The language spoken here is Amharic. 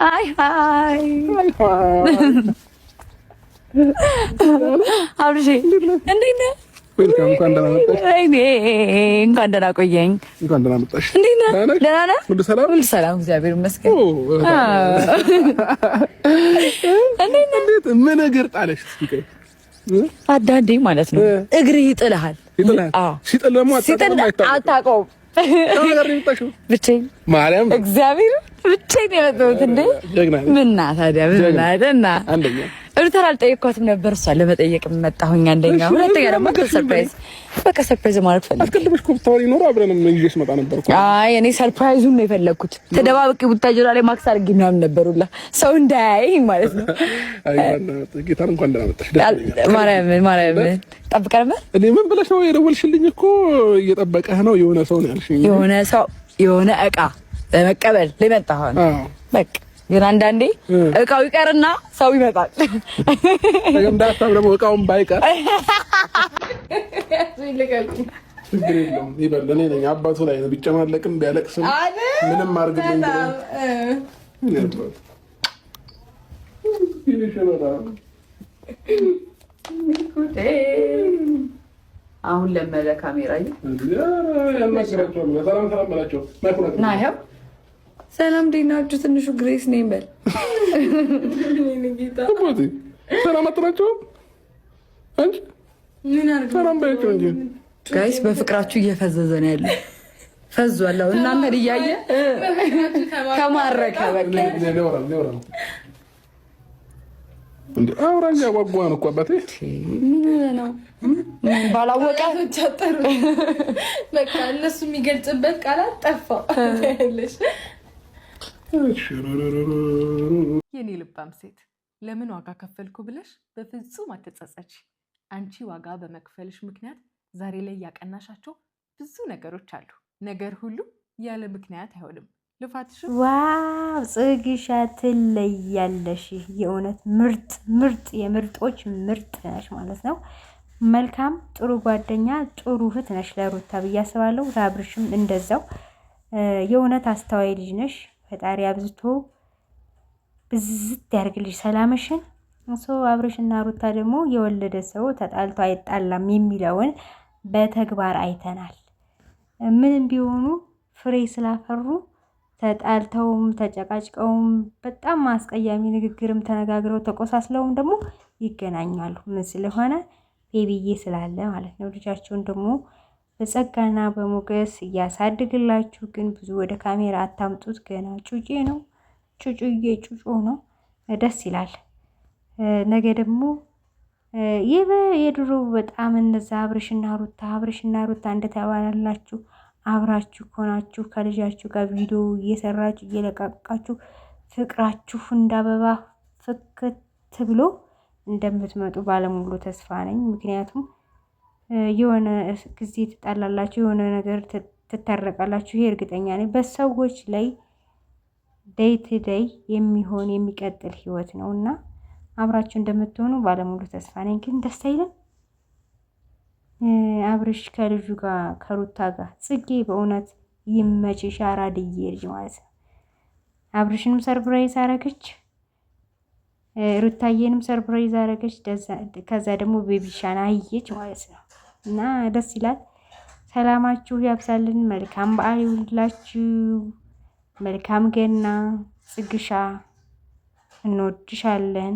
ሃይ ሃይ አብርሽ እንዴት ነህ? ዌልካም እንኳን ደህና መጣሽ። እንኳን ደህና ቆየኝ። እንኳን ደህና መጣሽ። እንዴት ነህ? ደህና ነህ? ሁሉ ሰላም? ሁሉ ሰላም እግዚአብሔር ይመስገን። እንዴት ምን ነገር ጣለሽ? እስኪ አዳንዴ ማለት ነው እግርህ ይጥልሃል። አዎ ሲጥል ደግሞ አታውቀውም። ብቻዬን ማርያም እግዚአብሔር ብቻዬን የመጣሁት እንዴ ምና ታዲያ ምን አይደና ሩታን አልጠየኳትም ነበር። እሷን ለመጠየቅ መጣሁኝ። አንደኛ ሁለተኛ ደግሞ ሰርፕራይዝ በቃ ሰርፕራይዝ ማለት ፈልጌ አስቀድመሽ ኮምፒውተር ይኖር አብረንም ይዤሽ መጣ ነበር እኮ። አይ እኔ ሰርፕራይዙን ነው የፈለኩት። ተደባብቄ ቡታጅራ ላይ ማክስ አድርጌ ምናምን ነበሩላ ሰው እንዳያየኝ ማለት ነው። አይ ጌታን እንኳን ደህና መጣሽ። ማርያም ጠብቀህ ነበር። እኔ ምን ብለሽ ነው የደወልሽልኝ? እኮ እየጠበቀህ ነው የሆነ ሰው ነው ያልሽኝ። የሆነ ሰው የሆነ እቃ ለመቀበል ለመጣህ ነው በቃ። ግን አንዳንዴ እቃው ይቀርና ሰው ይመጣል። እንደምዳታም ደግሞ እቃውን ባይቀር ችግር የለውም። ይበል እኔ ነኝ አባቱ ላይ ነው ቢጨማለቅም ቢያለቅስም ምንም አድርግልኝ አሁን ለመደ ካሜራ ሰላም ደናችሁ። ትንሹ ግሬስ ነኝ በል። ሰላም አጥራቸው አንቺ ምን አርገው ሰላም ባይቸው እንጂ ጋይስ በፍቅራችሁ እየፈዘዘ ነው ያለው። ፈዟል። አሁን እናንተ እያየ ከማረከ በቃ እንዴ አውራኛ ጓጓን እኮ አባቴ ምን ነው ባላወቀ ተጨጠሩ። በቃ እነሱ የሚገልጽበት ቃላት ጠፋ ያለሽ የኔ ልባም ሴት ለምን ዋጋ ከፈልኩ ብለሽ በፍጹም አትጸጸች። አንቺ ዋጋ በመክፈልሽ ምክንያት ዛሬ ላይ ያቀናሻቸው ብዙ ነገሮች አሉ። ነገር ሁሉ ያለ ምክንያት አይሆንም። ልፋትሽ ዋው ጽግሻ ትለያለሽ። የእውነት ምርጥ ምርጥ የምርጦች ምርጥ ነሽ ማለት ነው። መልካም ጥሩ ጓደኛ ጥሩ እህት ነሽ ለሩታ ብዬ አስባለሁ። ለአብርሽም እንደዛው የእውነት አስተዋይ ልጅ ነሽ። ፈጣሪ አብዝቶ ብዝት ያርግልሽ ሰላምሽን። አብርሽና ሩታ ደግሞ የወለደ ሰው ተጣልቶ አይጣላም የሚለውን በተግባር አይተናል። ምንም ቢሆኑ ፍሬ ስላፈሩ ተጣልተውም ተጨቃጭቀውም በጣም አስቀያሚ ንግግርም ተነጋግረው ተቆሳስለውም ደግሞ ይገናኛሉ። ምን ስለሆነ ቤቢዬ ስላለ ማለት ነው። ልጃቸውን ደግሞ በጸጋና በሞገስ እያሳድግላችሁ። ግን ብዙ ወደ ካሜራ አታምጡት። ገና ጩጬ ነው፣ ጩጩዬ ጩጮ ነው። ደስ ይላል። ነገ ደግሞ የድሮ በጣም እነዛ አብርሽና ሩታ እንደተባላላችሁ አብራችሁ ሆናችሁ ከልጃችሁ ጋር ቪዲዮ እየሰራችሁ እየለቃቃችሁ ፍቅራችሁ እንዳበባ ፍክት ብሎ እንደምትመጡ ባለሙሉ ተስፋ ነኝ። ምክንያቱም የሆነ ጊዜ ትጣላላችሁ፣ የሆነ ነገር ትታረቃላችሁ። ይሄ እርግጠኛ ነኝ በሰዎች ላይ ዴይ ቱ ዴይ የሚሆን የሚቀጥል ህይወት ነውና አብራችሁ እንደምትሆኑ ባለሙሉ ተስፋ ነኝ። ግን ደስ አይልም? አብርሽ ከልጁ ጋር ከሩታ ጋር ጽጌ በእውነት ይመችሽ፣ አራድዬ ልጅ ማለት ነው። አብርሽንም ሰርፕራይዝ አረገች፣ ሩታዬንም ሰርፕራይዝ አረገች። ከዛ ደግሞ ቤቢሻን አየች ማለት ነው። እና ደስ ይላል። ሰላማችሁ ያብዛልን። መልካም በዓል ይሁንላችሁ። መልካም ገና። ጽግሻ እንወድሻለን።